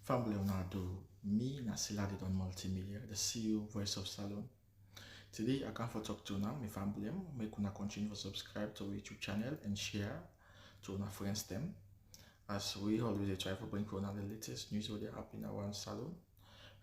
Family Leonardo, me Nasila did on multimedia, the CEO voice of Salon. Today I come for talk to now, my family, make una continue to subscribe to our YouTube channel and share to our friends them. As we always try to bring for the latest news what they happen around Salon,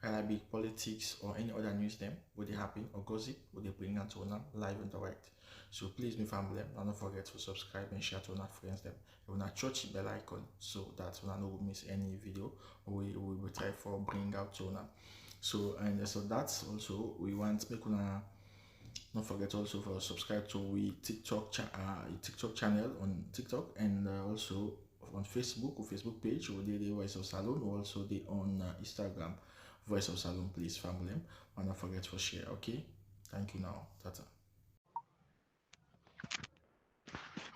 whether it be politics or any other news them, what they happen or gossip, what they bring out to una live and direct. So please, my family, don't forget to subscribe and share to our friends them. You wanna touch the bell icon so that you don't miss any video we will try for bring out to una. So that's also we want make una don't forget also for subscribe to we TikTok channel on TikTok and also on Facebook or Facebook page or the Voice of Salon or also the on Instagram Voice of Salon, please family. And don't forget to share. Okay, thank you now. Tata.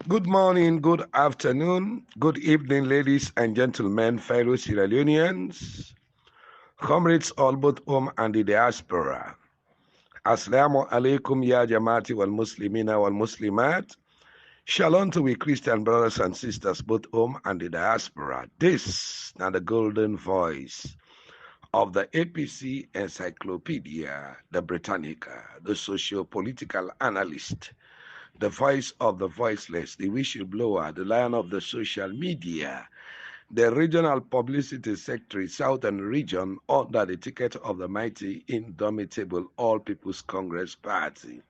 Good morning, good afternoon, good evening, ladies and gentlemen, fellow Sierra Leoneans, comrades all both home and the diaspora. Assalamu alaikum ya jamati wal muslimina wal muslimat. Shalom to we Christian brothers and sisters both home and the diaspora. This now the golden voice of the APC Encyclopedia, the Britannica, the socio-political analyst, the voice of the voiceless, the whistleblower, the lion of the social media, the regional publicity secretary, Southern Region, under the ticket of the mighty, indomitable All People's Congress Party.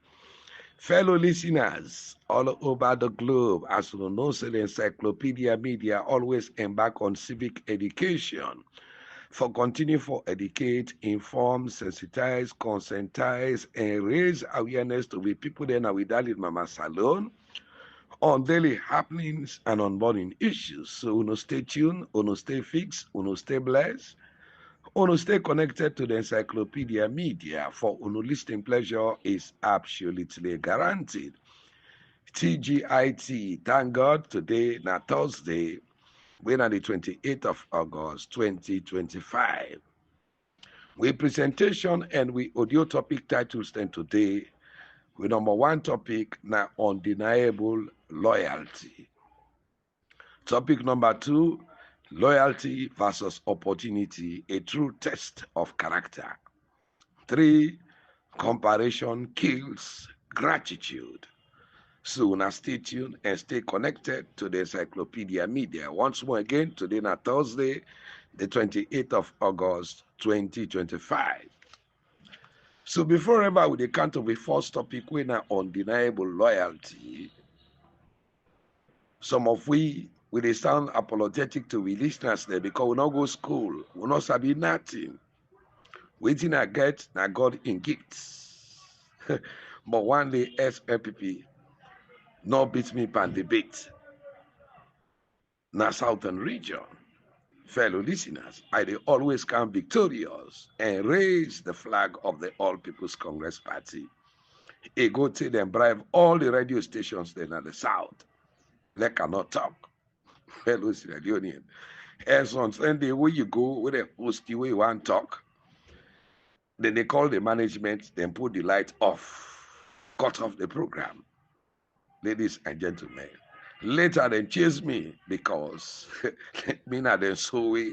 Fellow listeners all over the globe, as you know, the Encyclopedia Media always embark on civic education for continue for educate, inform, sensitize, conscientize, and raise awareness to the people then with Dalit Mama Salon on daily happenings and on burning issues. So uno stay tuned, uno stay fixed, uno stay blessed, uno stay connected to the Encyclopedia Media for uno listening pleasure is absolutely guaranteed. TGIT, thank God today, now Thursday, when on the 28th of August 2025. We presentation and we audio topic titles then today. We number one topic now undeniable loyalty. Topic number two, loyalty versus opportunity, a true test of character. 3, comparison kills gratitude. So now stay tuned and stay connected to the Encyclopedia Media. Once more again, today na Thursday, the 28th of August, 2025. So before ever with the count of the first topic, we now undeniable loyalty. Some of we they sound apologetic to we listeners there because we not go school, we not sabi nothing. Waiting I get na God in gifts. But one day SLPP no beat me pan debate. Na Southern Region. Fellow listeners, I they always come victorious and raise the flag of the All People's Congress Party. I go to them bribe all the radio stations then at the South. They cannot talk. Fellow Sierra Leonean. As on Sunday, where you go, where they host you, where you want to talk, then they call the management, then put the light off, cut off the program. Ladies and gentlemen, later they chase me because me not then so way.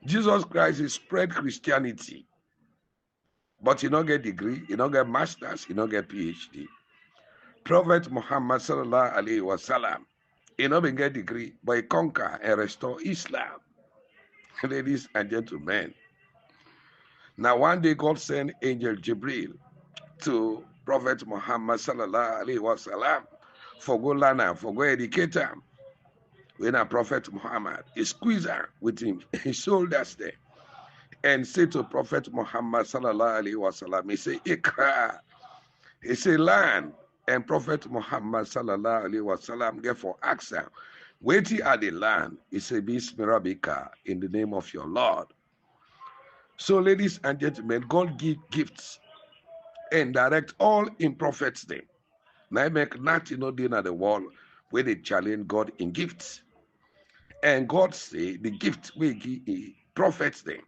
Jesus Christ spread Christianity, but you don't get degree, you don't get masters, you don't get PhD. Prophet Muhammad sallallahu alaihi wasallam, he don't get degree, but he conquer and restore Islam. Ladies and gentlemen, now one day God sent angel Jibril to Prophet Muhammad sallallahu alaihi wasallam for go learn am, for go educate am. When a Prophet Muhammad, he squeeze her with him, his shoulders there, and say to Prophet Muhammad sallallahu alaihi wasallam, he say Ikra, he say learn, and Prophet Muhammad sallallahu alaihi wasallam therefore ask her, waiting at the land, he say Bismillahika, in the name of your Lord. So ladies and gentlemen, God give gifts and direct all in prophets' name. Now make nothing no dinner the world where they challenge God in gifts. And God say the gift we give in prophets' name.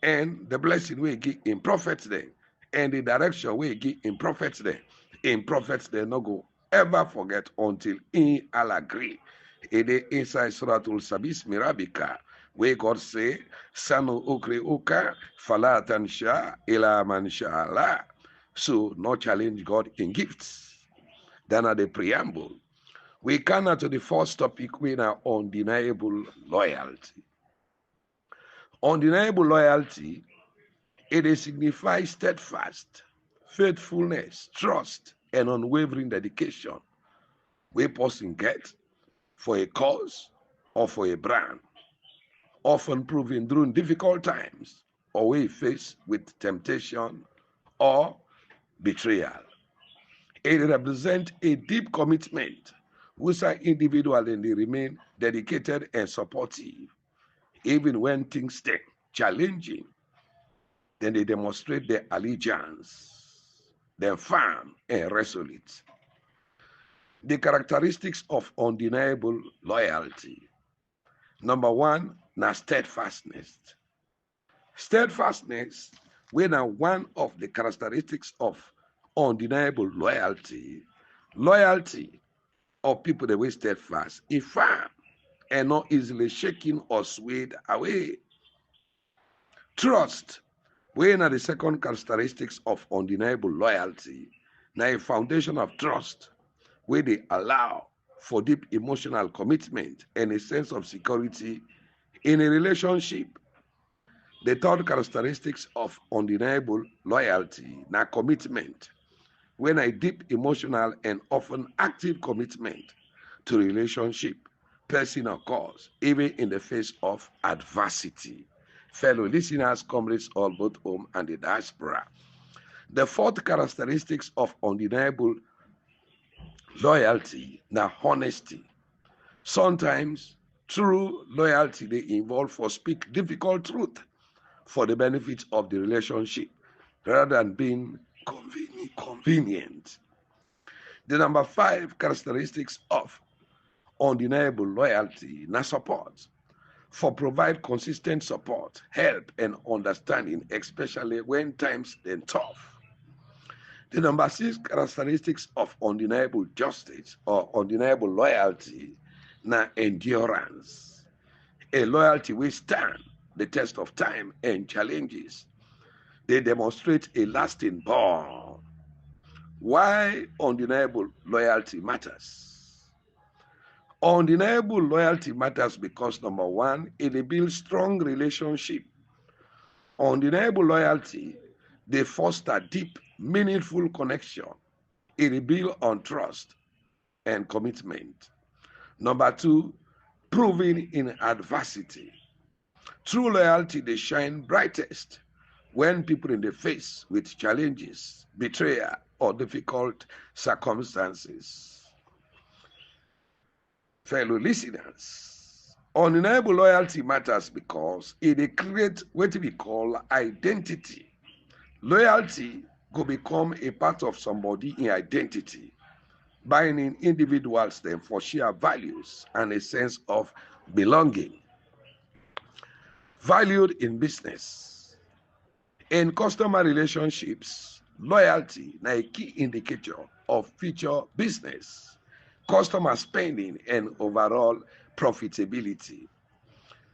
And the blessing we give in prophets' name. And the direction we give in prophets' name. In prophets' name, no go ever forget until in all agree. It is inside Suratul Sabis Mirabika, where God say, Sanu ukre uka, falatan sha, ila man sha'ala. So, not challenge God in gifts. Then at the preamble, we come now to the first topic, we are undeniable loyalty. Undeniable loyalty, it signifies steadfast, faithfulness, trust, and unwavering dedication we person get for a cause or for a brand, often proven during difficult times or we face with temptation or betrayal. It represents a deep commitment which are individual and they remain dedicated and supportive even when things stay challenging. Then they demonstrate their allegiance, their firm and resolute. The characteristics of undeniable loyalty. Number one, now steadfastness. Steadfastness, when now one of the characteristics of undeniable loyalty. Loyalty of people that were steadfast, is firm and not easily shaken or swayed away. Trust, when are the second characteristics of undeniable loyalty. Now a foundation of trust where they allow for deep emotional commitment and a sense of security in a relationship. The third characteristics of undeniable loyalty, now commitment, when a deep emotional and often active commitment to relationship, person or cause, even in the face of adversity. Fellow listeners, comrades all both home and the diaspora. The fourth characteristics of undeniable loyalty, now honesty. Sometimes true loyalty they involve for speak difficult truth for the benefit of the relationship rather than being convenient. The number five characteristics of undeniable loyalty, now support. For provide consistent support, help, and understanding, especially when times are tough. The number six characteristics of undeniable justice or undeniable loyalty, now endurance. A loyalty which stand the test of time and challenges. They demonstrate a lasting bond. Why undeniable loyalty matters? Undeniable loyalty matters because number one, it builds strong relationship. Undeniable loyalty, they foster deep, meaningful connection. It builds on trust and commitment. Number two, proving in adversity. True loyalty, they shine brightest when people in the face with challenges, betrayal, or difficult circumstances. Fellow listeners, undeniable loyalty matters because it creates what we call identity. Loyalty could become a part of somebody in identity, binding individuals them for shared values and a sense of belonging. Valued in business. In customer relationships, loyalty is a key indicator of future business, customer spending, and overall profitability.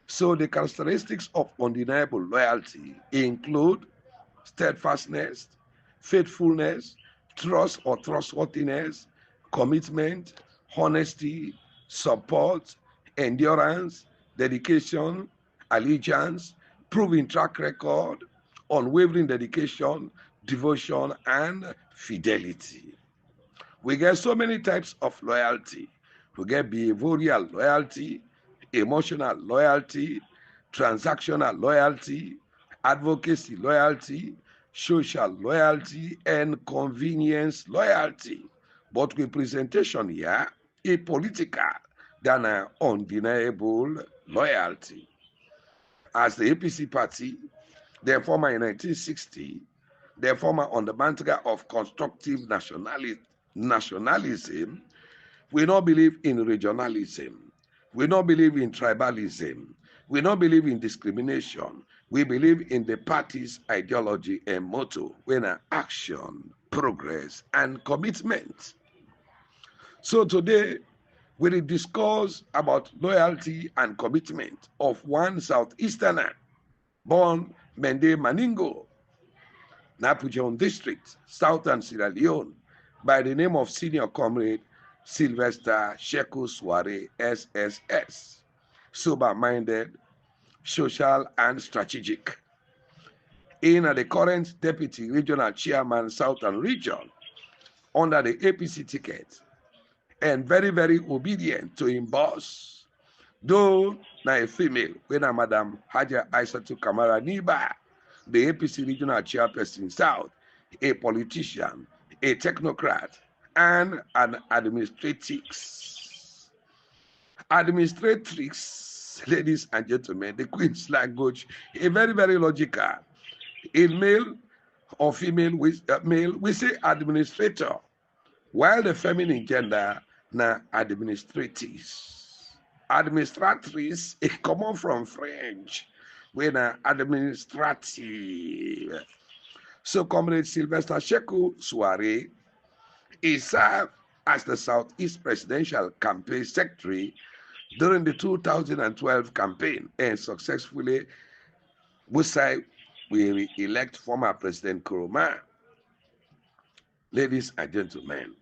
So the characteristics of undeniable loyalty include steadfastness, faithfulness, trust or trustworthiness, commitment, honesty, support, endurance, dedication, allegiance, proven track record, unwavering dedication, devotion, and fidelity. We get so many types of loyalty. We get behavioral loyalty, emotional loyalty, transactional loyalty, advocacy loyalty, social loyalty, and convenience loyalty. But with presentation here, a political than an undeniable loyalty. As the APC Party, their former in 1960, their former on the mantra of constructive nationalism, we don't believe in regionalism. We don't believe in tribalism. We don't believe in discrimination. We believe in the party's ideology and motto, when action, progress, and commitment. So today, with a discourse about loyalty and commitment of one Southeasterner born Mende Maningo, Pujehun district, Southern Sierra Leone, by the name of senior comrade Sylvester Shakusare SSS, sober-minded, social and strategic. In the current deputy regional chairman Southern region under the APC ticket, and very, very obedient to him boss. Though na a female, when a Madam Haja Aisatu Kamara Niba, the APC regional chairperson South, a politician, a technocrat, and an administratrix. Administratrix, ladies and gentlemen, the Queen's language, a very, very logical. In male or female, male, we say administrator, while the feminine gender, na administratrice. Administratrice is common from French, when administrative. So, Comrade Sylvester Shakusare is served as the Southeast Presidential Campaign Secretary during the 2012 campaign and successfully we elect former President Nkrumah. Ladies and gentlemen,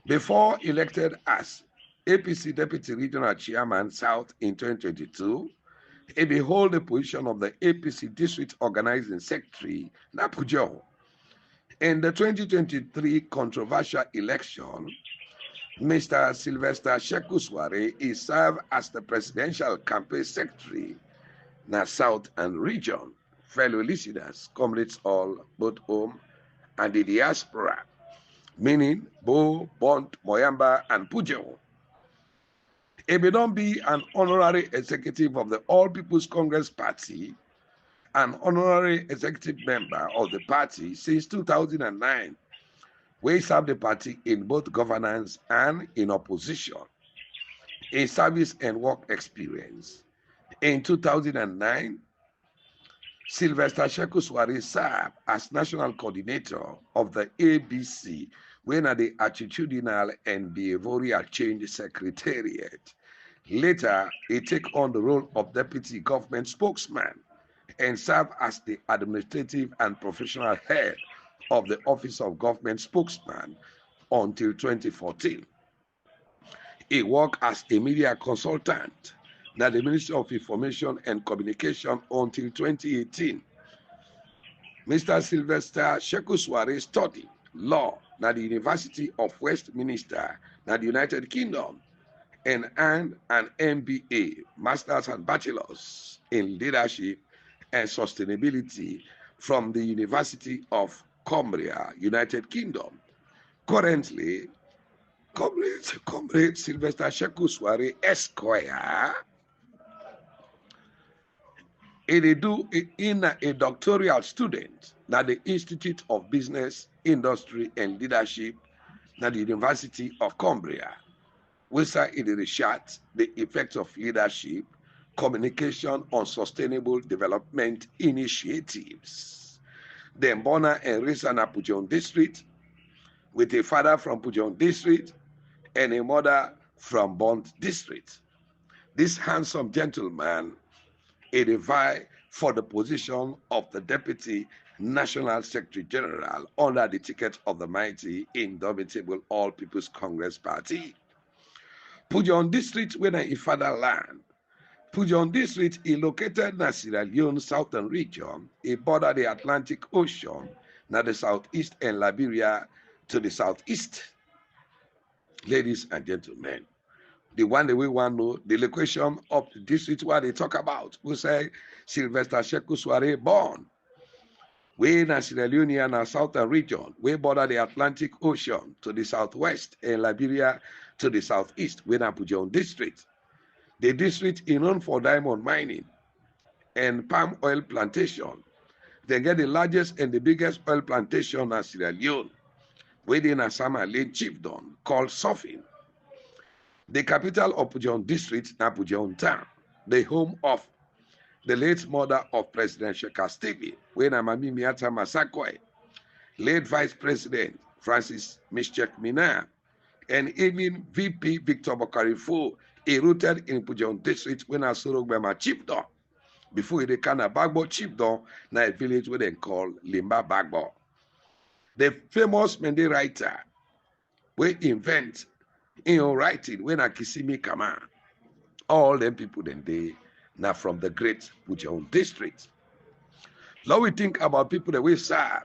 before elected as APC Deputy Regional Chairman South in 2022, he held the position of the APC District Organizing Secretary, Pujehun. In the 2023 controversial election, Mr. Sylvester Shakusare is served as the Presidential Campaign Secretary, South and Region. Fellow listeners, comrades all, both home and the diaspora, meaning Bo, Bont, Moyamba, and Pujehun. He may not be an honorary executive of the All People's Congress Party, an honorary executive member of the party since 2009, where he served the party in both governance and in opposition. In service and work experience. In 2009, Sylvester Shakusare served as national coordinator of the ABC, when at the Attitudinal and Behavioral Change Secretariat. Later, he took on the role of deputy government spokesman and served as the administrative and professional head of the Office of Government Spokesman until 2014. He worked as a media consultant at the Ministry of Information and Communication until 2018. Mr. Sylvester Shakusare studied law at the University of Westminster, at the United Kingdom, and earned an MBA, Masters and Bachelors in Leadership and Sustainability from the University of Kamara, United Kingdom. Currently, Comrade Sylvester Shakusare Esquire in a doctoral student at the Institute of Business, Industry and Leadership at the University of Kamara, where it researched the effects of leadership, communication on sustainable development initiatives. Then born and raised in Pujehun district, with a father from Pujehun district and a mother from Bont district. This handsome gentleman vie for the position of the Deputy National Secretary General under the ticket of the mighty, indomitable All People's Congress Party. Pujehun district, when in fatherland. Pujehun district is located in Sierra Leone southern region. It borders the Atlantic Ocean, na the southeast, and Liberia to the southeast. Ladies and gentlemen, the one that we want to know, the location of the district where they talk about, we say Sylvester Shakusare born. We in Sierra Leone and southern region, we border the Atlantic Ocean to the southwest and Liberia to the southeast, we in Pujehun district. The district is known for diamond mining and palm oil plantation. They get the largest and the biggest oil plantation in Sierra Leone, within a Samura chiefdom called Sofin. The capital of Pujehun district is Pujehun town, the home of the late mother of President Shakusare, when Amami Miata Masakwe, late Vice President Francis Mischek Mina, and even VP Victor Bokarifo, he rooted in Pujehun district when Asorogbema chiefdom. Before they can Bagbo chiefdom, na a village where they call Limba Bagbo. The famous Mende writer, we invent in your writing when Akisimi Kamara. All them people then they now from the great Pujehun district. Now we think about people that we serve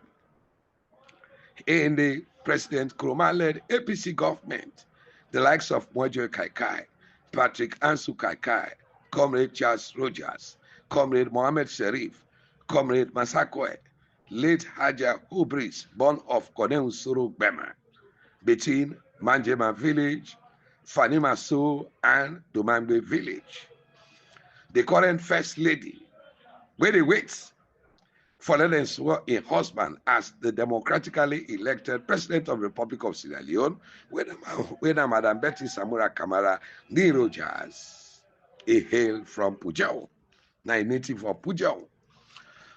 in the President Nkrumah-led APC government, the likes of Mojo Kaikai, Patrick Ansu Kaikai, Comrade Charles Rogers, Comrade Mohammed Sharif, Comrade Masakwe, late Haja Hubris, born of Kodem Suru Bema, between Manjema village, Fanimaso, and Dumambe village. The current first lady, where they wait for them swear in husband as the democratically elected president of the Republic of Sierra Leone, when Madam Betty Samura Kamara ni Rogers, a hail from Pujehun, a native of Pujehun.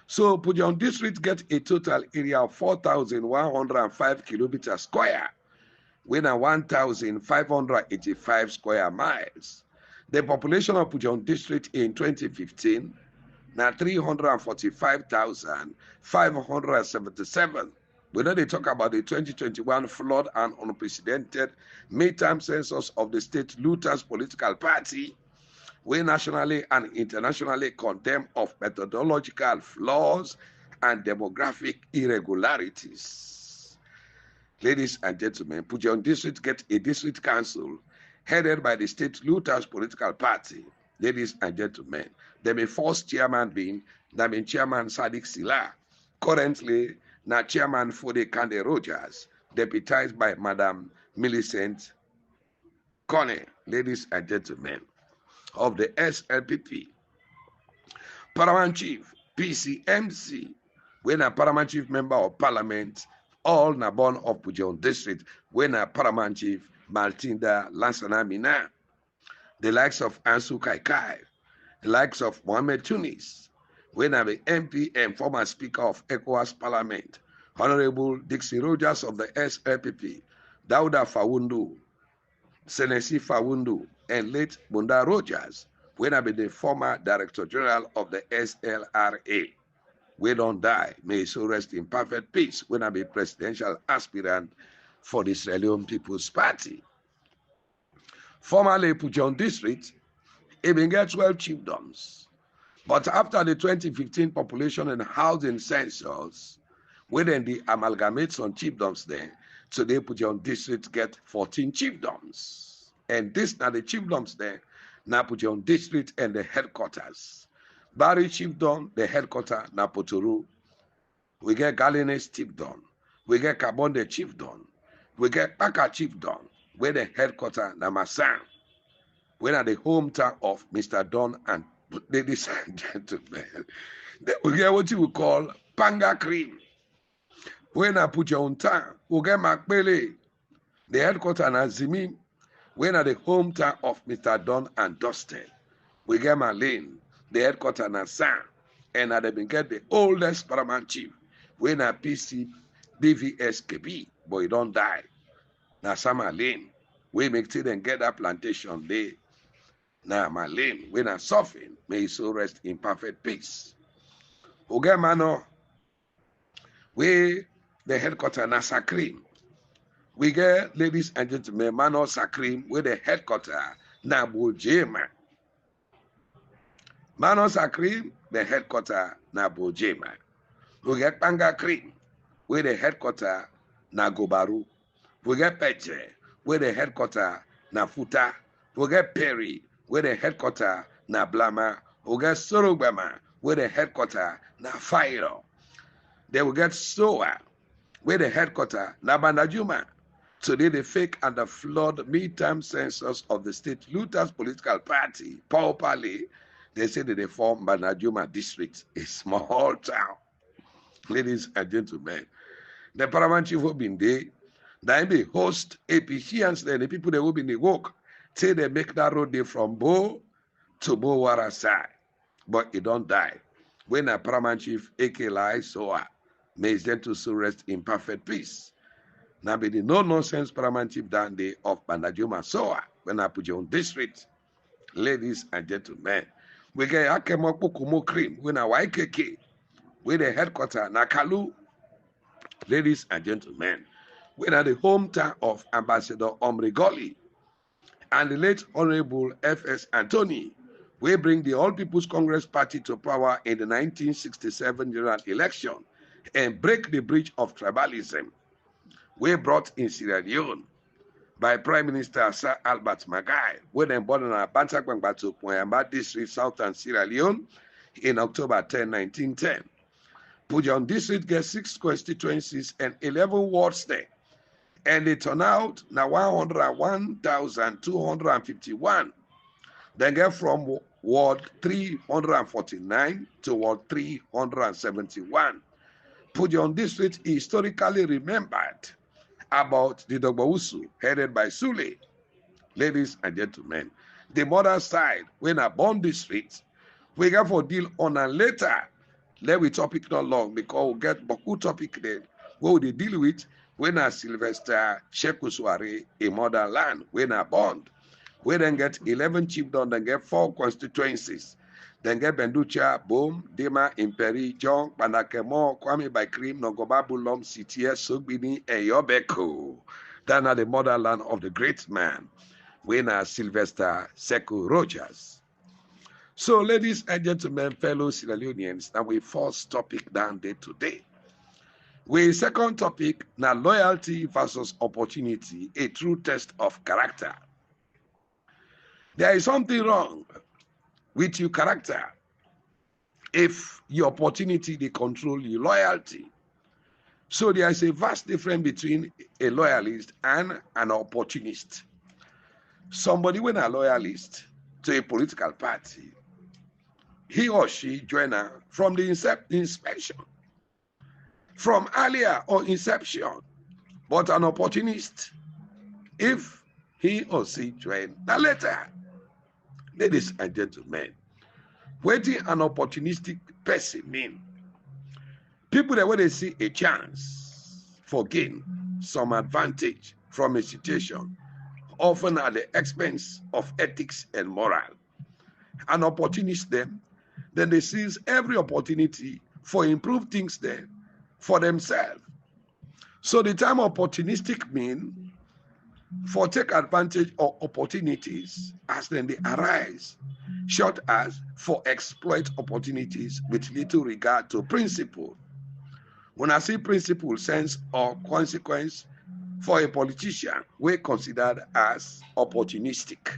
So Pujehun district get a total area of 4,105 kilometers square, with 1,585 square miles. The population of Pujehun district in 2015 now 345,577. We know they talk about the 2021 flood and unprecedented midterm census of the state looters political party, we nationally and internationally condemn of methodological flaws and demographic irregularities. Ladies and gentlemen, Pujehun district get a district council headed by the state looters political party. Ladies and gentlemen, the first chairman being Chairman Sadiq Sila, currently now Chairman Fode Kande Rogers, deputized by Madam Millicent Kone. Ladies and gentlemen, of the SLPP, Paramount Chief PCMC, when a Paramount Chief Member of Parliament, all Nabon of Pujehun District, when a Paramount Chief Maltinda Lansana Mina, the likes of Ansu Kaikai, the likes of Mohamed Tunis, when I'm the MP and former Speaker of ECOWAS Parliament, Honorable Dixie Rogers of the SLPP, Dauda Fawundu, Senesi Fawundu, and late Bunda Rogers, when I'm the former Director General of the SLRA. We don't die, may he so rest in perfect peace, when I'm a presidential aspirant for the Sierra Leone People's Party. Formerly Pujehun district, it been get 12 chiefdoms. But after the 2015 population and housing census, when the amalgamates on chiefdoms there, today Pujehun district get 14 chiefdoms. And this now the chiefdoms there, now Pujehun district and the headquarters. Bari chiefdom, the headquarters, na Poturu. We get Galines chiefdom. We get Kabonde chiefdom. We get Paka chiefdom, where the headquarters, na Masan. When at the hometown of Mr. Don and ladies and gentlemen, we get what you would call Panga Cream. When I put your own town, we get Makbele, the headquarters na Zimi. When at the hometown of Mr. Don and Dustin, we get Malane, the headquarters na San, and at the get the oldest paramount chief. When I PC DVSKB, but he don't die. Na Sama Lane, we make till and get that plantation day. Now, my lane, when I soften, may he so rest in perfect peace. Oge Mano, we the headquarters na Sakrim. We get, ladies and gentlemen, Mano Sakrim, we the headquarters na Bojema. Mano Sakrim, the headquarters na Bojema. We get Panga Cream, we the headquarters na Gobaru. We get Peche, we the headquarters na Futa. We get Perry, where the headquarters na Blama, we get Sorogbama, where the headquarters na Fairo. Then we get Soa, where the headquarters na Bandajuma. Today the fake and the flawed midterm census of the state looters political party, Paupali, they say that they form Bandajuma district, a small town. Ladies and gentlemen, the paramount chief will be there, then they host APCians, then the people that will be in the work, till they make that road there from Bo to Bowara side. But he don't die. When a paramount chief, A.K. Lai Soa, may his gentle soul rest in perfect peace. Now be the no-nonsense paramount chief down there of Bandajuma Soa, when I Pujehun district. Ladies and gentlemen, we get Akemokpo Kumo Cream, when I YKK, with the headquarters, Nakalu. Ladies and gentlemen, we are the hometown of Ambassador Omrigoli and the late Honorable F.S. Anthony. We bring the All People's Congress Party to power in the 1967 general election and break the bridge of tribalism we brought in Sierra Leone by Prime Minister Sir Albert Magai, when they born in Bantakwangba to Poyamba District, Southern Sierra Leone in October 10, 1910. Pujehun District gets 6 constituencies and 11 wards there. And the turnout now 101,251. They get from Ward 349 to Ward 371. Pujehun District is historically remembered about the Dogbausu headed by Sule. Ladies and gentlemen, the mother side, when I born district, we get for deal on and later. Let we topic not long because we'll get Boku topic then. What would they deal with when I Sylvester Shakusare a motherland, when I born. We then get 11 chiefdoms, then get 4 constituencies. Then get Benducha, Boom, Dema, Imperi, John, Panakemo, Kwame Bakrim, Nogobabulom, Sitia, Sogbini, and Yobeko. That are the motherland of the great man, when I Sylvester Sekou Rogers. So, ladies and gentlemen, fellow Sierra Leoneans, now we first topic down there today. We second topic, now loyalty versus opportunity, a true test of character. There is something wrong with your character if your opportunity they control your loyalty. So there is a vast difference between a loyalist and an opportunist. Somebody when a loyalist to a political party, he or she join from the inspection, from earlier or inception, but an opportunist, if he or she join the later. Ladies and gentlemen, waiting an opportunistic person mean people that when they see a chance for gain, some advantage from a situation, often at the expense of ethics and moral. An opportunist then they seize every opportunity for improve things there for themselves. So the term opportunistic mean for take advantage of opportunities as then they arise, short as for exploit opportunities with little regard to principle. When I say principle, sense or consequence for a politician, we considered as opportunistic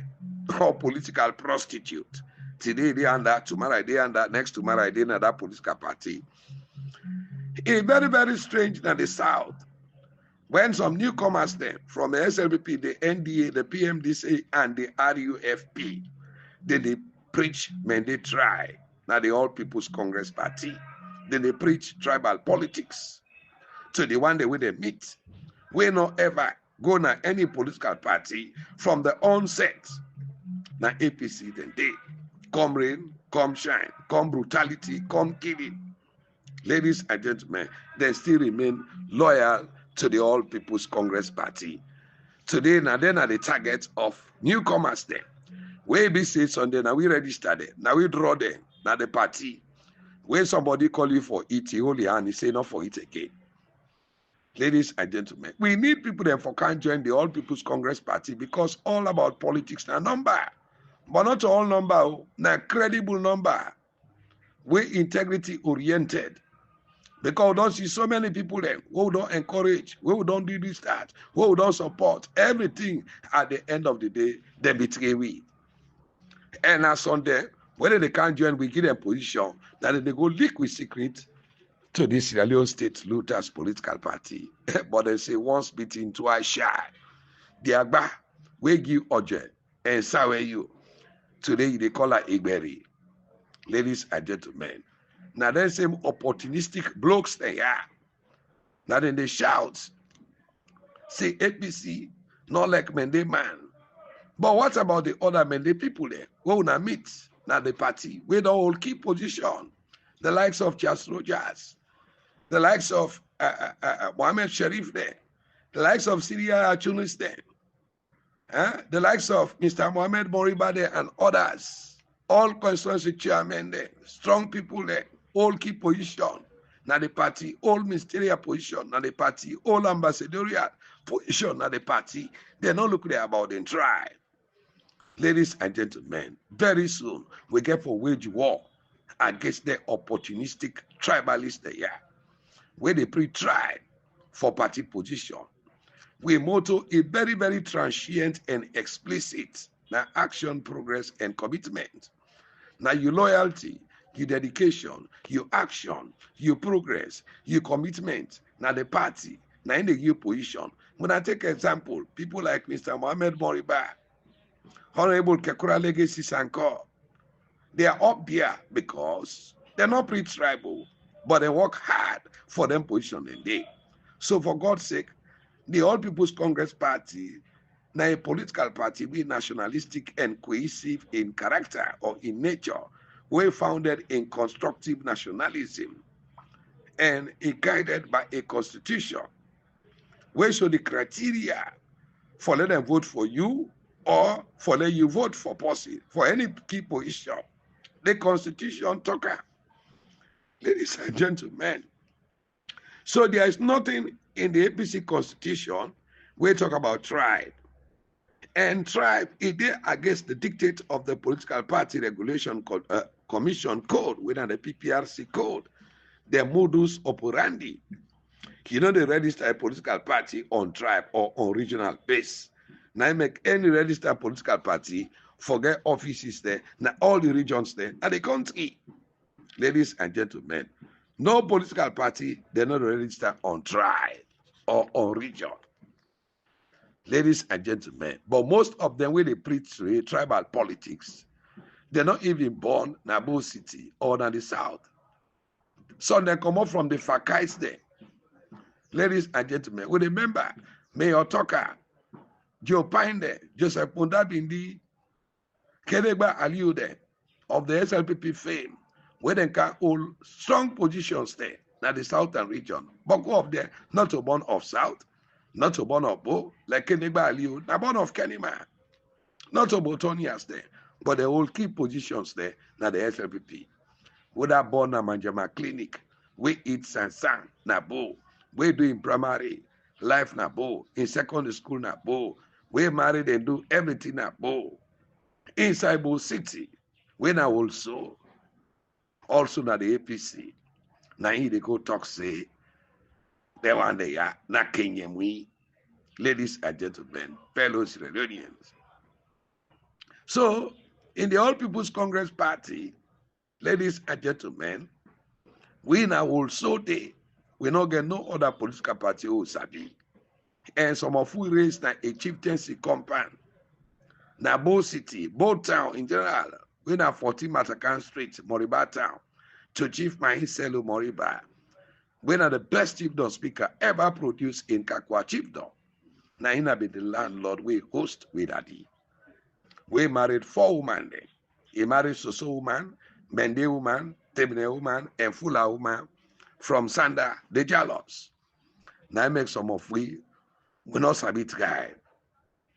or political prostitute. Today they under, tomorrow they under, next tomorrow they under that political party. It's very, very strange in the South. When some newcomers there from the SLPP, the NDA, the PMDC, and the RUFP, then they preach, man, they try. Now the All People's Congress Party. Then they preach tribal politics. So the one day when they meet, we not ever go na any political party from the onset. Now APC then they come rain, come shine, come brutality, come killing. Ladies and gentlemen, they still remain loyal to the All People's Congress Party. Today, now then are the target of newcomers there. We be say Sunday, now we register them, now we draw them, now the party. When somebody call you for it, he hold your hand, he say not for it again. Ladies and gentlemen, we need people that for can join the All People's Congress Party because all about politics now number. But not all number, now credible number. We integrity oriented. Because we don't see so many people there who don't encourage, who don't do this, that, who don't support everything. At the end of the day, they betray we. And as Sunday, whether they can't join, we give them position that they go leak with secret to the Sierra Leone State Looters political party. But they say once beaten, twice shy. The Agba, we give urgent and sour you. Today they call her Igberi. Ladies and gentlemen. Now then same opportunistic blokes they are. Now then they shout, say APC, not like Mende man. But what about the other Mende people there? We will meet now the party. We don't all keep position. The likes of Charles Rogers, the likes of Mohammed Sharif there. the likes of Syria Leone, the likes of Mr. Mohammed Moriba there and others, all constituency chairmen there, strong people there, all key position, now the party, all ministerial position, now the party, all ambassadorial position, now the party, they're not looking about the tribe. Ladies and gentlemen, very soon we get for wage war against the opportunistic tribalists there, where they pre-tribe for party position. We motto a very, very transient and explicit now action, progress, and commitment. Now your loyalty, your dedication, your action, your progress, your commitment, now the party, now in the new position. When I take example, people like Mr. Mohammed Moriba, Honorable Kekura Legacy Sanko, they are up there because they're not pre-tribal, but they work hard for them position in day. So for God's sake, the All People's Congress Party, now a political party, be nationalistic and cohesive in character or in nature, were founded in constructive nationalism and guided by a constitution, where show the criteria for let them vote for you or for let you vote for policy for any key position. The constitution talker, ladies and gentlemen. So there is nothing in the APC constitution where we talk about tribe. And tribe is there against the dictate of the political party regulation commission code, within the PPRC code, their modus operandi. You know, they register a political party on tribe or on regional base. Now make any registered political party forget offices there, now all the regions there, and the country. Ladies and gentlemen, no political party, they're not registered on tribe or on region. Ladies and gentlemen, but most of them, when they preach tribal politics, they're not even born in Abo City or in the South. So they come up from the Fakais there. Ladies and gentlemen, we remember Mayor Toka, Joe Pinde, Joseph Pundabindi, Kenegba Aliu there, of the SLPP fame, where they can hold strong positions there in the southern region. But go up there, not to born of South, not to born of Bo, like Kenegba Aliu, not born of Kenima, not to Botonias there, but they hold key positions there in the SLPP. We are born na Manjama Clinic, we eat Sansan, na Bo, we doing primary life na Bo, in secondary school na Bo, we married and do everything na Bo. Inside Bo City, we now also na the APC. Now he they go talk say, they want they are na Kenyamwi, ladies and gentlemen, fellow Sierra Leoneans. So in the All People's Congress Party, ladies and gentlemen, we now also we not get no other political party who sabi. And some of we raised na a chieftaincy compound. Na Bo City, Bo Town in general, we na 14 Matakan Street, Moriba Town, to Chief Mahiselu Moriba. We na the best chiefdom speaker ever produced in Kakwa Chiefdom. Na hina be the landlord we host with Adi. We married 4 women there. He married Soso woman, Mende woman, Tebne woman, and Fula woman from Sanda, the Jalos. Now I make some of we not sabi guy.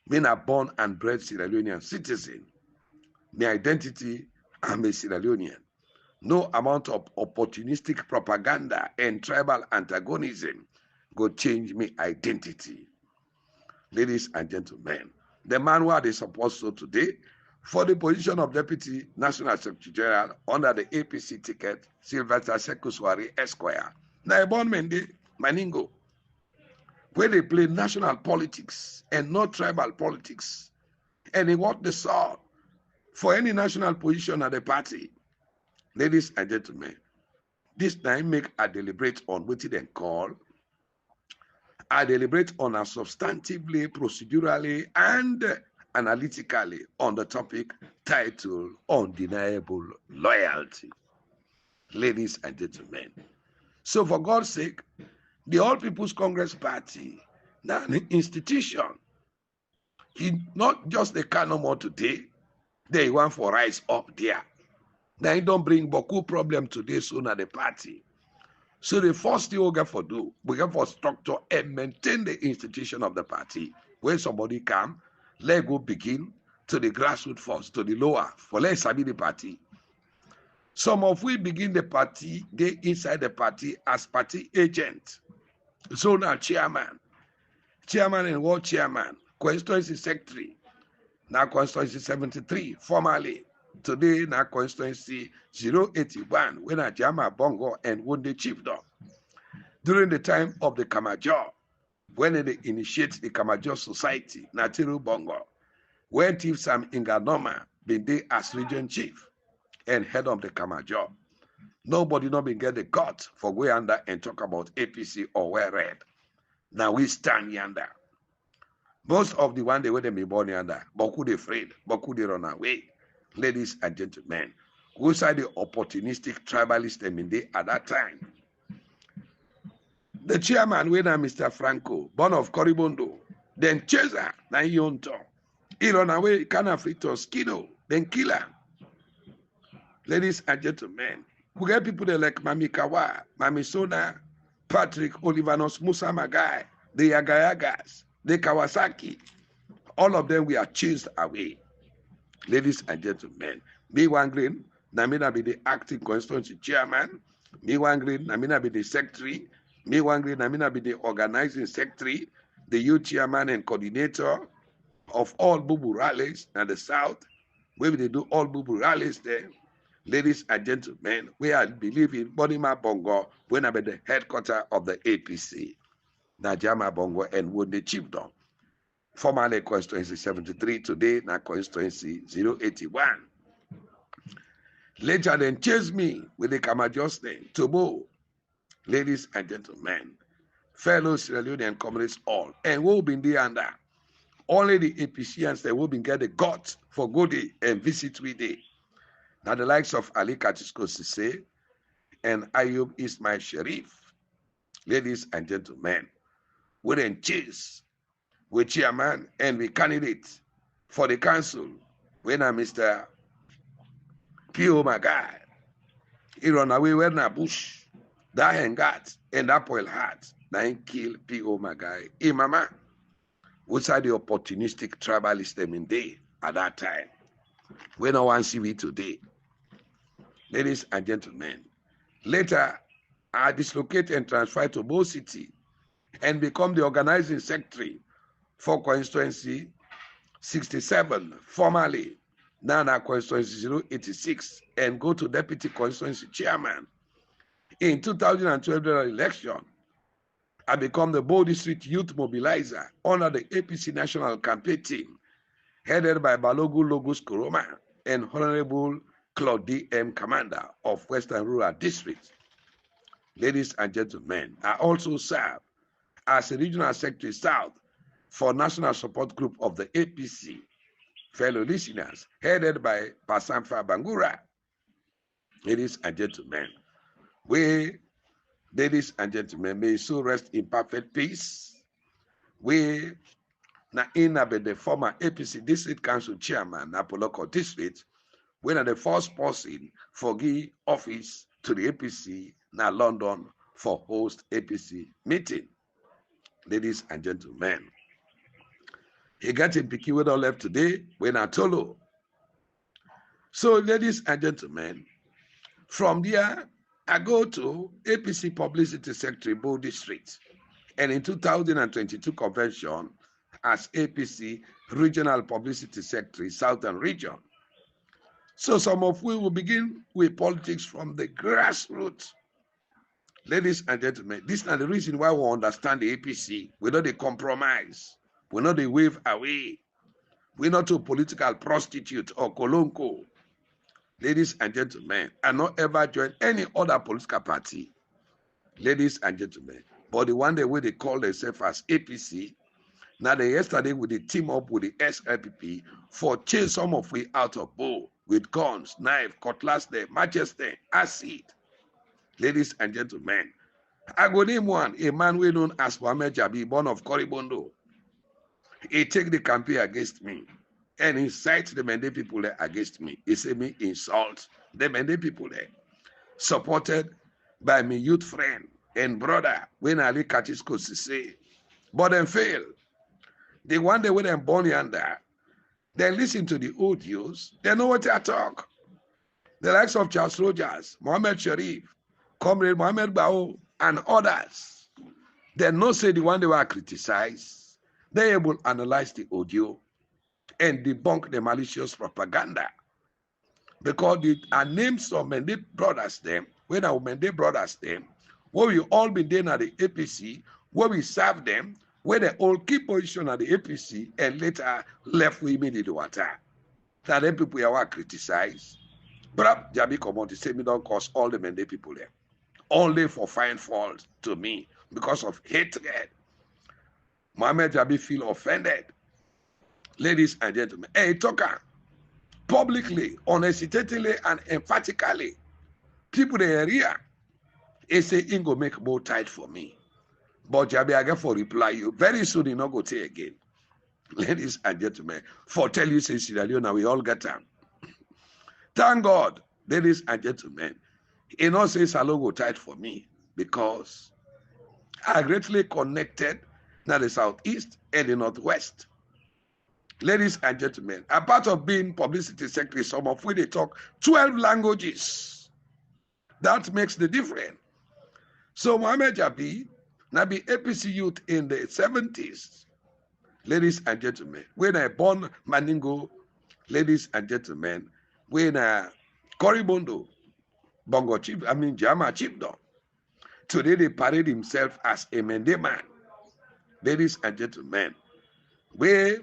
Me na born and bred Sierra Leonean citizen. My identity, I'm a Sierra Leonean. No amount of opportunistic propaganda and tribal antagonism go change me identity. Ladies and gentlemen, the man who they supposed to today for the position of Deputy National Secretary General under the APC ticket, Sylvester Shakusare Esquire. Now, born Mende, Maningo, where they play national politics and not tribal politics. And they work the sword for any national position at the party. Ladies and gentlemen, this time make a deliberate on what they call a deliberate on a substantively, procedurally, and analytically on the topic titled Undeniable Loyalty. Ladies and gentlemen, so for God's sake, the All People's Congress Party, now an institution, not just the can no more today, they want for rise up there. Now it don't bring Boku problem today soon at the party. So the first thing we get for do, we get for structure and maintain the institution of the party. When somebody come, let go begin to the grassroots first, to the lower, for let's sabi the party. Some of we begin the party, they inside the party as party agent. So now chairman and world chairman, constituency secretary, now constituency 73, formally. Today now constituency 081, when a Jama Bongo and Wunde chiefdom. During the time of the Kamajo, when they initiate the Kamajo Society, Natiru Bongo, when Chief Sam Inganoma been there as region chief and head of the Kamajo, nobody not been get the gut for go under and talk about APC or wear red. Now we stand yonder. Most of the one they were be born yonder, but could they afraid, but could they run away? Ladies and gentlemen, who side the opportunistic tribalist in there at that time? The chairman, when Mr. Franco, born of Coribondo, then Chesa, na Yonto. He run away, kind of free to Skido, then kill him. Ladies and gentlemen, we get people there like Mami Kawa, Mami Sona, Patrick Olivanos, Musa Magai, the Yagayagas, the Kawasaki. All of them we are chased away. Ladies and gentlemen, me one green, Namina be the acting constituency chairman, me one green, Namina be the secretary, me one green, Namina be the organizing secretary, the youth chairman and coordinator of all Bubu rallies in the south, where they do all Bubu rallies there. Ladies and gentlemen, we are believing Bonima Bongo when I'm at the headquarters of the APC, Najama Bongo and Wunde chiefdom. Formerly constituency 73, today now constituency 081. Later then chase me with the Kamajos name, Tobo. Ladies and gentlemen, fellow Sierra Leonean comrades all, and we'll be in the under. Only the APCians that will be get the guts for go day and visit we day. Now the likes of Ali Katisko Sise and Ayub Ismail Sharif. Ladies and gentlemen, we then chase with chairman and we candidate for the council when Mr. P.O. Magai. He run away with na bush, that hangat and that oil hat. Now he kill P.O. Magai. Hey mama, what's the opportunistic tribalist them in day at that time? We no one see we today. Ladies and gentlemen, later I dislocate and transfer to Bo City and become the organizing secretary for constituency 67, formerly Nana constituency 086, and go to deputy constituency chairman. In 2012 election, I become the Bo District Youth Mobilizer under the APC National Campaign Team, headed by Balogu Logos Koroma and Honorable Claude D.M. Commander of Western Rural District. Ladies and gentlemen, I also serve as a Regional Secretary South for National Support Group of the APC. Fellow listeners, headed by Sylvester Bangura. Ladies and gentlemen, ladies and gentlemen, may so rest in perfect peace. We na the former APC District Council Chairman, Napoloko District, when the first person for give office to the APC na London for host APC meeting. Ladies and gentlemen, he got in Piki with all left today when I told. So, ladies and gentlemen, from there, I go to APC Publicity Secretary, Bo District, and in 2022 convention as APC Regional Publicity Secretary, Southern Region. So some of we will begin with politics from the grassroots. Ladies and gentlemen, this is the reason why we understand the APC. We're not a compromise. We're not a wave away. We're not a political prostitute or colonco. Ladies and gentlemen, I not ever join any other political party. Ladies and gentlemen, but the one way they call themselves as APC, now they yesterday with the team up with the SLPP for chase some of we out of Bo with guns, knife, cutlass, matches, acid. Ladies and gentlemen, I go name one, a man well known as Mohamed Jabi, born of Koribondo. He take the campaign against me and incite the Mende people there against me. He say me insult the Mende people there. Supported by my youth friend and brother when Ali Katisko say, but then fail. The one day when them born yonder, they listen to the audios, they know what they talk. The likes of Charles Rogers, Mohammed Sharif, Comrade Mohammed Bao, and others, they know say the one they were criticized, they able to analyze the audio and debunk the malicious propaganda. Because the names of Mende brothers them, when our Mende brothers them, where we all been there at the APC, where we serve them, where they all keep position at the APC and later left with immediate water. That them people are criticized. But Jabi come on to say me don't cause all the Mende people there. Only for fine fault to me because of hatred. Mohammed Jabi feel offended. Ladies and gentlemen, hey, talker, publicly, unhesitatingly, and emphatically, people in the area, they say, it go make more tight for me. But Jabi, I get for reply you. Very soon, you not go take again. Ladies and gentlemen, for tell you, say, Sierra Leone, we all get time. Thank God, ladies and gentlemen, he not say Salo go tight for me because I greatly connected now the southeast and the northwest. Ladies and gentlemen, apart of being publicity secretary, some of which they talk 12 languages. That makes the difference. So Mohammed Jabi, now be APC youth in the 70s. Ladies and gentlemen, when I born Maningo, ladies and gentlemen, when Koribondo, Bongo Chief, Jama Chiefdom. Today they parade himself as a Mende man. Ladies and gentlemen, where,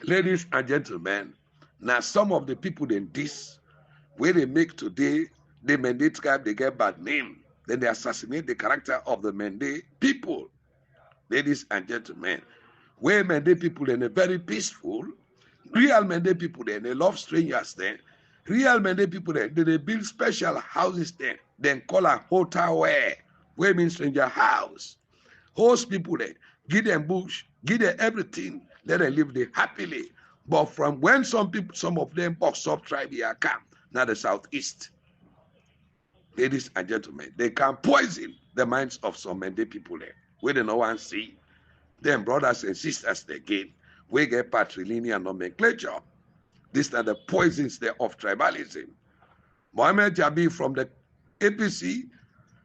ladies and gentlemen, now some of the people in this, where they make today, the Mende tribe, they get bad name. Then they assassinate the character of the Mende people. Ladies and gentlemen, where Mende people, they're very peaceful. Real Mende people, they love strangers then. Real Mende people, they build special houses there. Then call a hotel where means stranger house. Host people there, give them bush, give them everything, let them live there happily. But from when some people, some of them box up tribe here come, now the southeast. Ladies and gentlemen, they can poison the minds of some Mende people there. Where they no one see. Them brothers and sisters they gain. We get patrilineal nomenclature. These are the poisons there of tribalism. Mohammed Jabi from the APC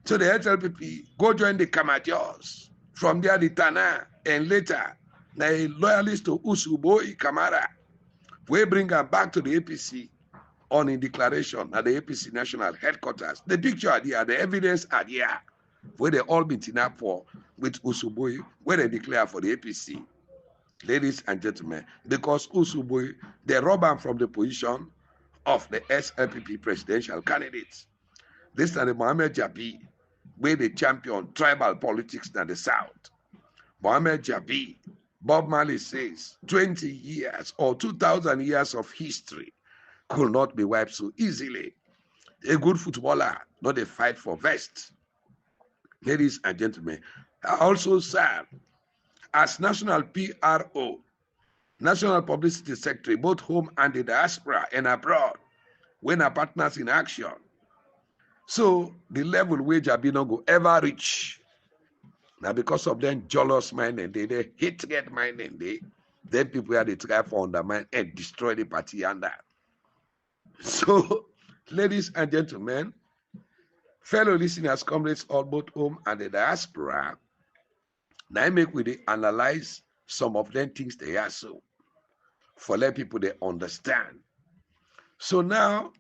to the HLPP, go join the Kamajos. From there, the Tana, and later, the loyalist to Usuboi Kamara. We bring them back to the APC on a declaration at the APC national headquarters. The picture are there, the evidence are there, where they all been teamed up for with Usuboi, where they declare for the APC. Ladies and gentlemen, because Usuboi, they rob him from the position of the SLPP presidential candidates. This is the Mohammed Jabi, where they champion tribal politics in the South. Mohammed Jabi, Bob Marley says, 20 years or 2,000 years of history could not be wiped so easily. A good footballer, not a fight for vest. Ladies and gentlemen, I also serve as National PRO, National Publicity Secretary, both home and the diaspora and abroad, when our partners in action. So the level where Jabi no go ever reach. Now because of them jealous mind and they hate get mind and then people are they try for undermine and destroy the party under. So, ladies and gentlemen, fellow listeners, comrades, all both home and the diaspora, now I make we analyze some of them things they are so for let people they understand. So now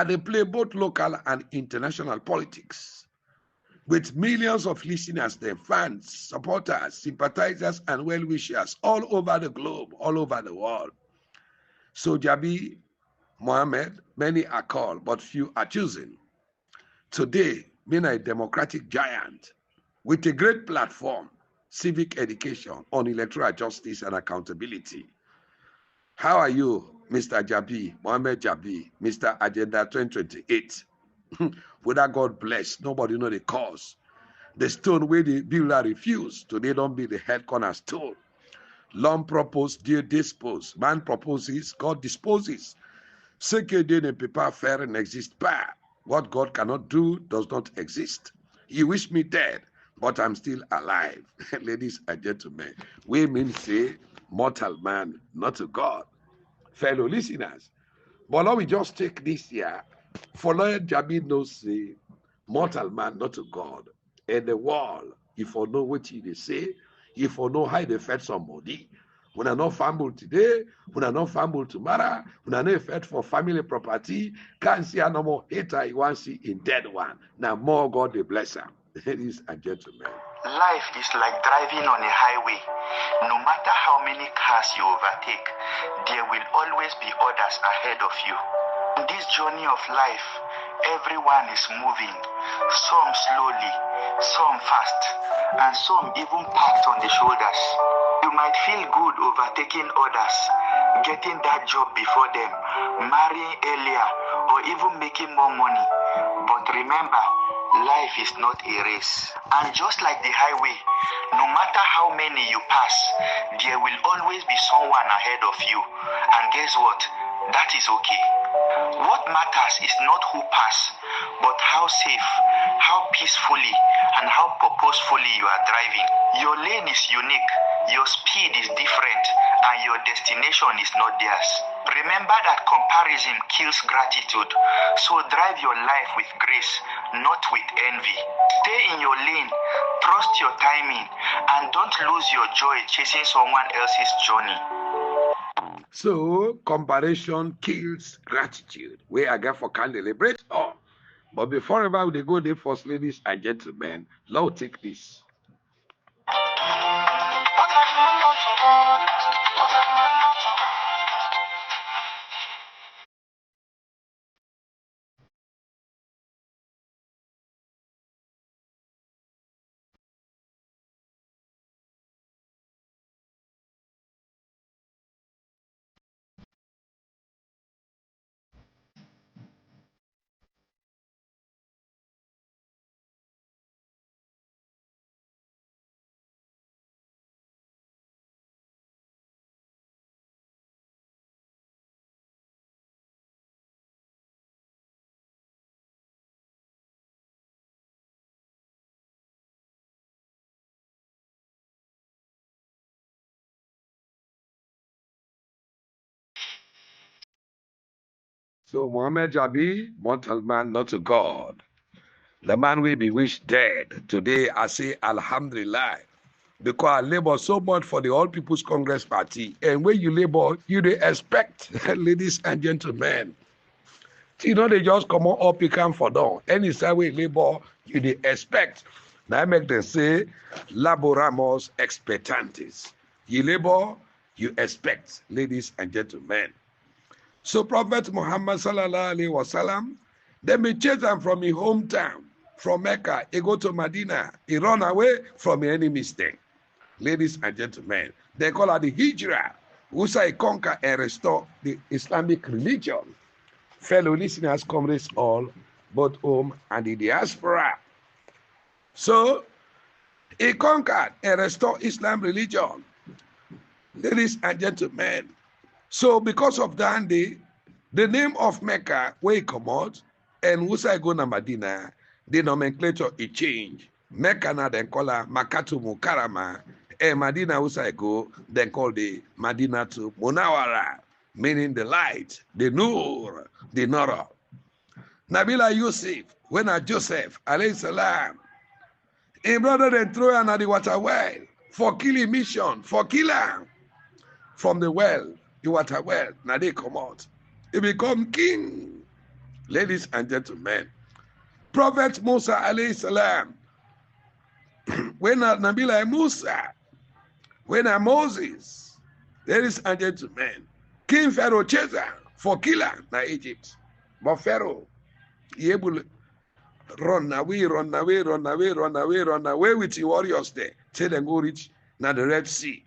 they play both local and international politics with millions of listeners, their fans, supporters, sympathizers, and well-wishers all over the globe, all over the world. So Jabi, Mohammed, many are called, but few are chosen. Today, being a democratic giant with a great platform, civic education on electoral justice and accountability. How are you, Mr. Jabi, Mohammed Jabi, Mr. Agenda 2028? Whether God bless, nobody know the cause. The stone where the builder refused, today don't be the head cornerstone. Long proposed, dear dispose. Man proposes, God disposes. Second day in paper fair and exist power. What God cannot do does not exist. You wish me dead, but I'm still alive. Ladies and gentlemen, we mean say mortal man, not to God. Fellow listeners, but now we just take this year. For Lord Jabin knows say mortal man, not to God. And the world, if you know what they say, if you know how they fed somebody, when I not fumble today, when I not fumble tomorrow, when I not fed for family property, can't see no more hater you want see in dead one. Now more God the blesser. Ladies and gentlemen. Life is like driving on a highway. No matter how many cars you overtake, there will always be others ahead of you. In this journey of life, everyone is moving, some slowly, some fast, and some even packed on the shoulders. You might feel good overtaking others, getting that job before them, marrying earlier, or even making more money. But remember, life is not a race. And just like the highway, no matter how many you pass, there will always be someone ahead of you. And guess what? That is okay. What matters is not who pass, but how safe, how peacefully, and how purposefully you are driving. Your lane is unique, your speed is different, and your destination is not theirs. Remember that comparison kills gratitude, so drive your life with grace, not with envy. Stay in your lane, trust your timing, and don't lose your joy chasing someone else's journey. So, comparison kills gratitude. We are going for can deliberate all. But before ever they go there, first ladies and gentlemen, Lord take this. So Muhammad Jabi, mortal man, not to God. The man will be wished dead. Today I say Alhamdulillah. Because I labor so much for the All People's Congress Party. And when you labor, you they expect, ladies and gentlemen. You know, they just come on up, you come for down. Any side way labor, you they expect. Now I make them say, laboramos expectantes. You labor, you expect, ladies and gentlemen. So Prophet Muhammad sallallahu alaihi wasallam, they may chase him from his hometown, from Mecca. He go to Medina. He run away from the enemy's thing. Ladies and gentlemen, they call her the Hijrah, who say conquer and restore the Islamic religion. Fellow listeners, comrades all, both home and the diaspora. So he conquered and restored Islam religion. Ladies and gentlemen, so because of that, the name of Mecca where he come out and Musa go na Medina, the nomenclature it change. Mecca na then call her Makatu Mukarama, and Medina Musa go then call the Medina to Munawara, meaning the light, the Nur, the Nora. Nabila Yusuf, when a Joseph, alayhi salam, his brother then throw him at the water well for killing mission, for killing from the well. The water well, now they come out. He become king. Ladies and gentlemen, Prophet Musa alayhi salam, when Nabila Musa, when Moses, ladies and gentlemen, King Pharaoh chase for killer na Egypt. But Pharaoh, he able run away with the warriors there, till them go reach na the Red Sea.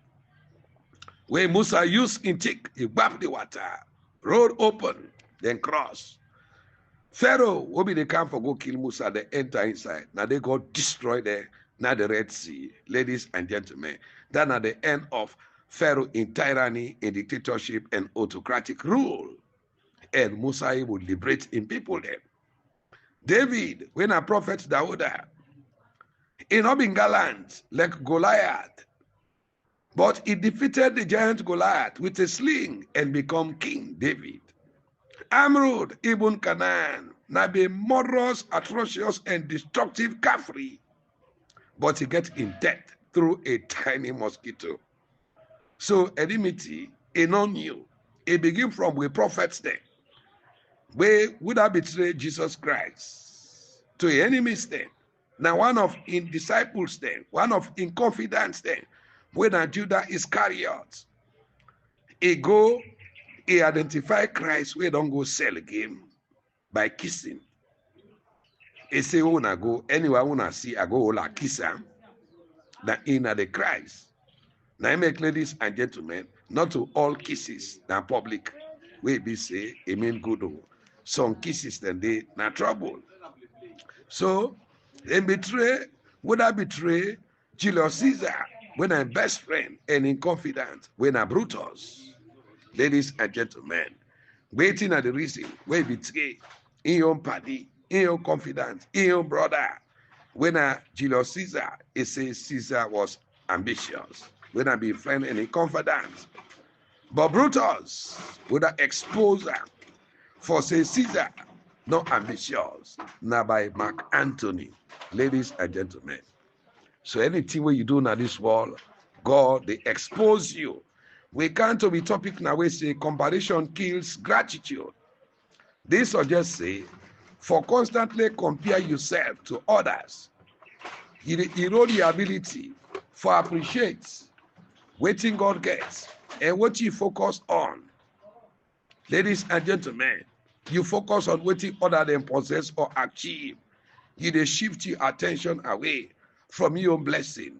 Where Musa used in tick, he bapped the water, road open, then cross. Pharaoh will be the camp for go kill Musa, they enter inside. Now they go destroy there, now the Red Sea. Ladies and gentlemen, that at the end of Pharaoh in tyranny, in dictatorship, and autocratic rule. And Musa will liberate in people there. David, when a prophet Dauda, he not been gallant like Goliath, but he defeated the giant Goliath with a sling and become King David. Amrud ibn Canaan, now be murderous, atrocious, and destructive Kafri, but he get in death through a tiny mosquito. So enmity, he non new. He begin from we prophets then. We would have betrayed Jesus Christ to enemies then. Now one of in disciples then, one of in confidence then, when a Judah Iscariot, he go, he identify Christ, we don't go sell again by kissing. He say, when I go, anywhere when I see, I go like kiss him. That in the Christ. Now I make ladies and gentlemen, not to all kisses that public. We be say, it mean good. Some kisses then they not trouble. So they betray, would I betray Julius Caesar when I'm best friend and in confidence when I'm Brutus? Ladies and gentlemen, waiting at the reason where betray in your party, in your confidence, in your brother. When Julius Caesar, it says Caesar was ambitious. When I be friend and in confidence. But Brutus would expose her for say Caesar, not ambitious. Now by Mark Antony, ladies and gentlemen. So anything where you do in this world, God, they expose you. We can't to be topic now we say comparison kills gratitude. They suggest say, for constantly compare yourself to others, you erode the ability for appreciate waiting God gets and what you focus on. Ladies and gentlemen, you focus on waiting other than possess or achieve. You shift your attention away from your blessing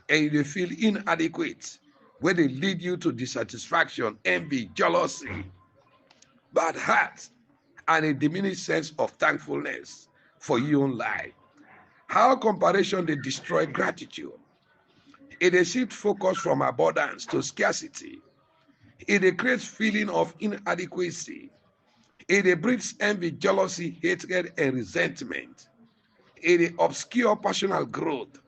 and you feel inadequate where they lead you to dissatisfaction, envy, jealousy, bad heart, and a diminished sense of thankfulness for your own life. How comparison they destroy gratitude. It shift focus from abundance to scarcity. It creates feeling of inadequacy. It breeds envy, jealousy, hatred, and resentment. It obscure personal growth.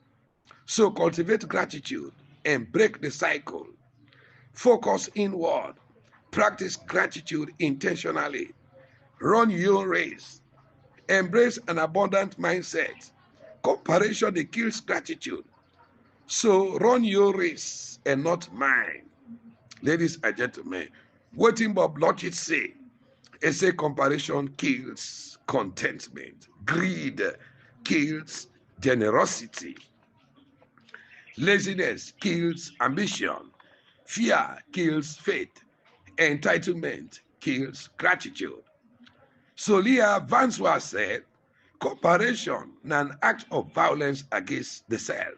So cultivate gratitude and break the cycle. Focus inward. Practice gratitude intentionally. Run your race. Embrace an abundant mindset. Comparison that kills gratitude. So run your race and not mine. Ladies and gentlemen, what in Bob Lockett say? It say comparison kills contentment. Greed kills generosity. Laziness kills ambition. Fear kills faith. Entitlement kills gratitude. So Leah Vanswa said, comparison is an act of violence against the self.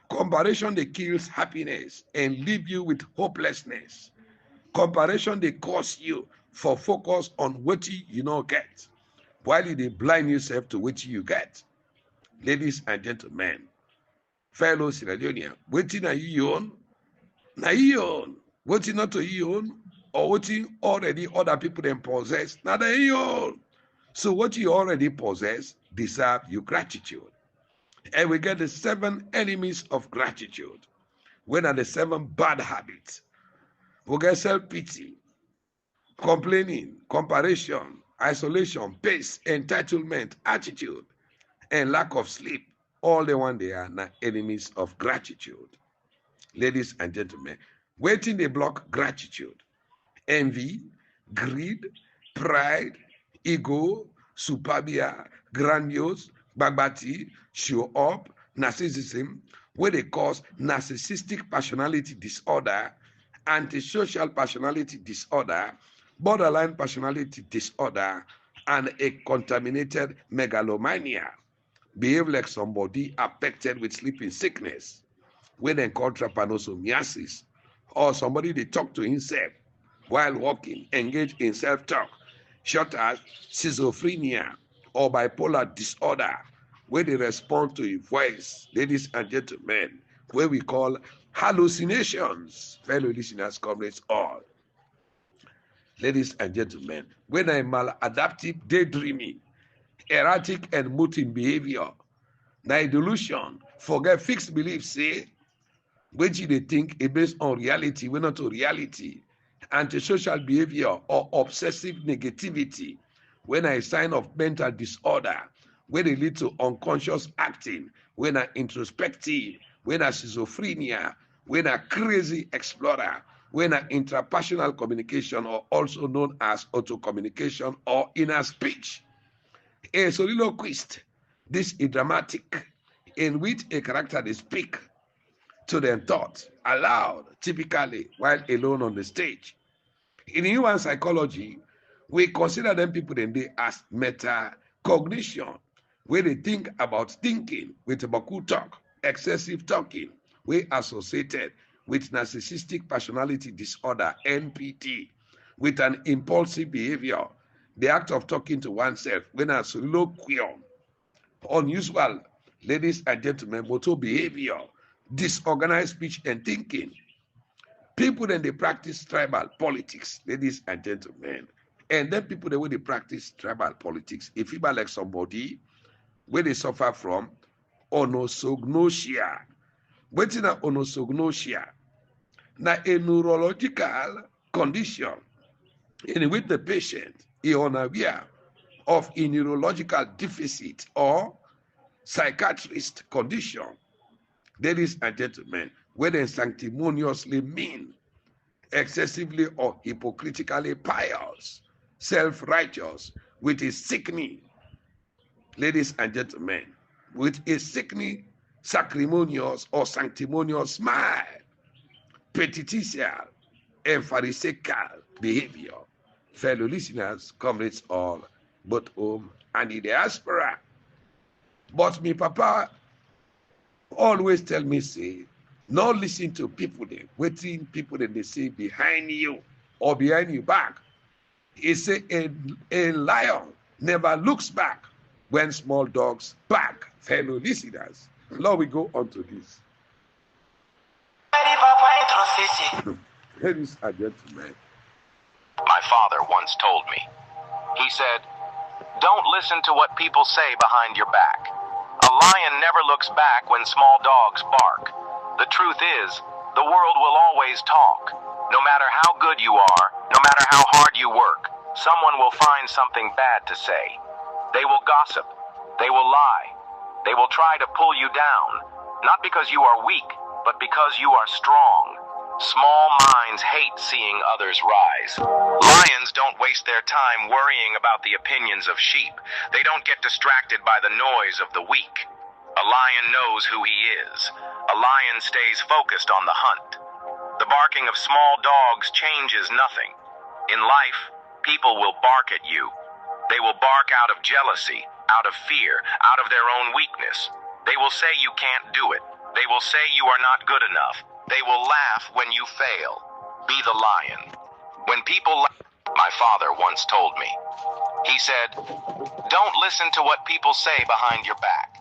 Comparison that kills happiness and leave you with hopelessness. Comparison that cause you for focus on what you not get, while you blind yourself to what you get. Ladies and gentlemen, fellow Sierra Leoneans, waiting are you own? Na you own. Waiting not to you own, or waiting already other people then possess. Now they you own. So what you already possess deserve your gratitude. And we get the 7 enemies of gratitude. When are the 7 bad habits? We get self-pity, complaining, comparison, isolation, pace, entitlement, attitude, and lack of sleep. All the one they are now enemies of gratitude. Ladies and gentlemen, waiting they block gratitude. Envy, greed, pride, ego, superbia, grandiose, bagbati, show up, narcissism, where they cause narcissistic personality disorder, antisocial personality disorder, borderline personality disorder, and a contaminated megalomania. Behave like somebody affected with sleeping sickness, when they call trypanosomiasis, or somebody they talk to himself while walking, engage in self-talk, such as schizophrenia or bipolar disorder, where they respond to a voice, ladies and gentlemen, where we call hallucinations. Fellow listeners, comrades, all. Ladies and gentlemen, when I'm maladaptive daydreaming, erratic and muting behavior. Na delusion, forget fixed beliefs, say, which they think is based on reality, we're not to reality. Antisocial behavior or obsessive negativity, when a sign of mental disorder, when they lead to unconscious acting, when a introspective, when a schizophrenia, when a crazy explorer, when a intrapersonal communication, or also known as auto-communication or inner speech. A soliloquist, this is dramatic, in which a character they speak to their thoughts aloud, typically while alone on the stage. In human psychology, we consider them people then they as metacognition, where they think about thinking with baku talk, excessive talking, we associated with narcissistic personality disorder, NPD, with an impulsive behavior, the act of talking to oneself, when a soliloquium, unusual, ladies and gentlemen, motor behavior, disorganized speech and thinking. People then they practice tribal politics, ladies and gentlemen. And then people the way they practice tribal politics, if you like somebody where they suffer from onosognosia. What's in onosognosia? Now a neurological condition in which the patient is unaware of a neurological deficit or psychiatrist condition, ladies and gentlemen, where they sanctimoniously mean, excessively or hypocritically pious, self-righteous, with a sickening, ladies and gentlemen, with a sickening, sacrimonious or sanctimonious smile, petiticial and pharisaical behavior. Fellow listeners, comrades all, both home and in the diaspora. But me papa always tell me, say, not listen to people then, waiting people that they say behind you or behind your back. He say a lion never looks back when small dogs bark. Fellow listeners, now we go on to this. Ladies and gentlemen. My father once told me. He said, "Don't listen to what people say behind your back. A lion never looks back when small dogs bark. The truth is, the world will always talk. No matter how good you are, no matter how hard you work, someone will find something bad to say. They will gossip. They will lie. They will try to pull you down, not because you are weak, but because you are strong. Small minds hate seeing others rise. Lions don't waste their time worrying about the opinions of sheep. They don't get distracted by the noise of the weak. A lion knows who he is. A lion stays focused on the hunt. The barking of small dogs changes nothing. In life, people will bark at you. They will bark out of jealousy, out of fear, out of their own weakness. They will say you can't do it. They will say you are not good enough. They will laugh when you fail. Be the lion. When people my father once told me. He said, "Don't listen to what people say behind your back.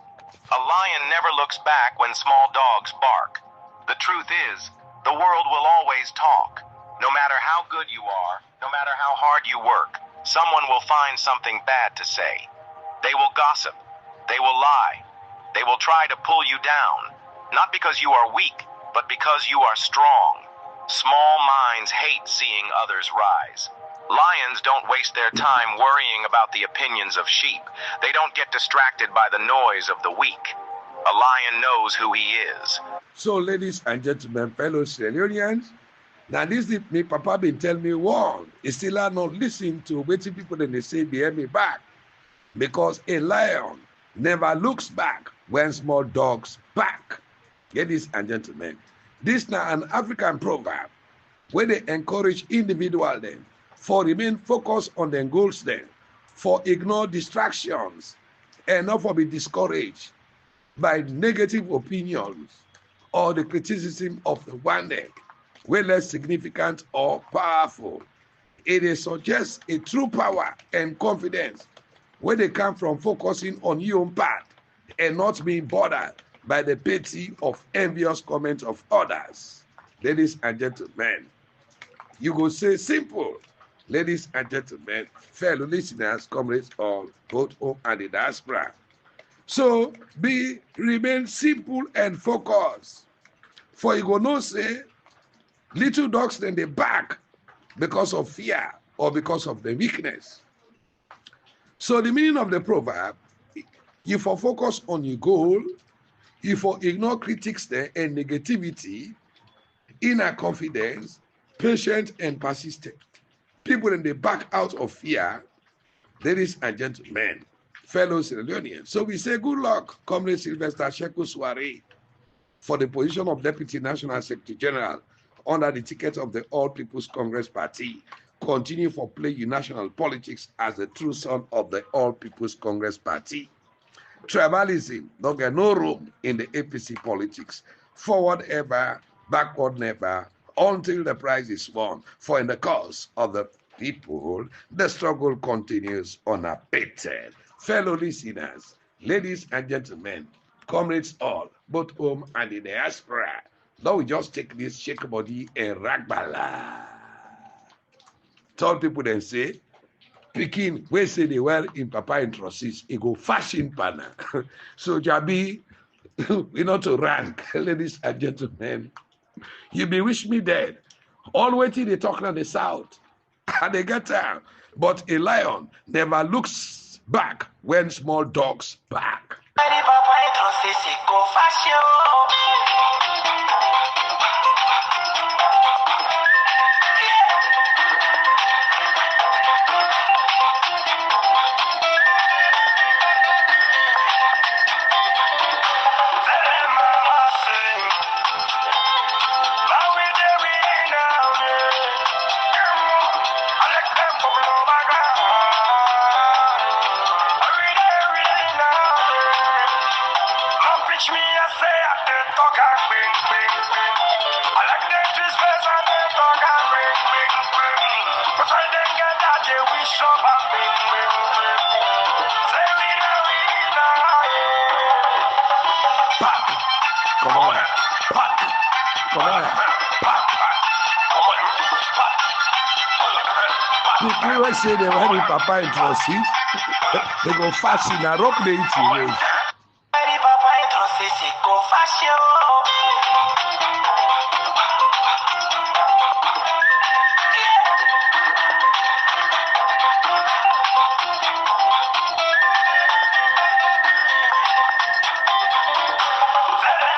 A lion never looks back when small dogs bark. The truth is, the world will always talk. No matter how good you are, no matter how hard you work, someone will find something bad to say. They will gossip. They will lie. They will try to pull you down, not because you are weak, but because you are strong. Small minds hate seeing others rise. Lions don't waste their time worrying about the opinions of sheep. They don't get distracted by the noise of the weak. A lion knows who he is." So, ladies and gentlemen, fellow Sierra Leoneans, now this is me, Papa been tell me one. Is still not listen to what people then they say behind me back. Because a lion never looks back when small dogs bark. Ladies and gentlemen, this now an African proverb where they encourage individual then for remain focused on their goals then, for ignore distractions and not for be discouraged by negative opinions or the criticism of the one day, where less significant or powerful. It suggests a true power and confidence where they come from focusing on your own path and not being bothered by the petty of envious comments of others. Ladies and gentlemen, you go say simple. ladies and gentlemen, fellow listeners, comrades all, both home and the diaspora. So remain simple and focused. For you go no say, little dogs then they bark because of fear or because of the weakness. So the meaning of the proverb, you for focus on your goal, you for ignore critics there and negativity, inner confidence, patient and persistent. People then they back out of fear, ladies and gentlemen, fellow Sierra Leoneans. So we say good luck, Comrade Sylvester Shakusare, for the position of Deputy National Secretary General under the ticket of the All People's Congress Party. Continue for play your national politics as the true son of the All People's Congress Party. Tribalism don't get no room in the APC politics. Forward ever, backward never, until the prize is won. For in the cause of the people, the struggle continues unabated. Fellow listeners, ladies and gentlemen, comrades all, both home and in the diaspora, now we just take this shake body and ragbala. Tell people then say, Pikin, we say they were in Papa Introsis, it go fashion panel. So Jabi, we not to rank, ladies and gentlemen. You be wish me dead. All waiting they talk on the south. And they get down. But a lion never looks back when small dogs bark. People say they were in Papa Introsis, they go fashion and rock the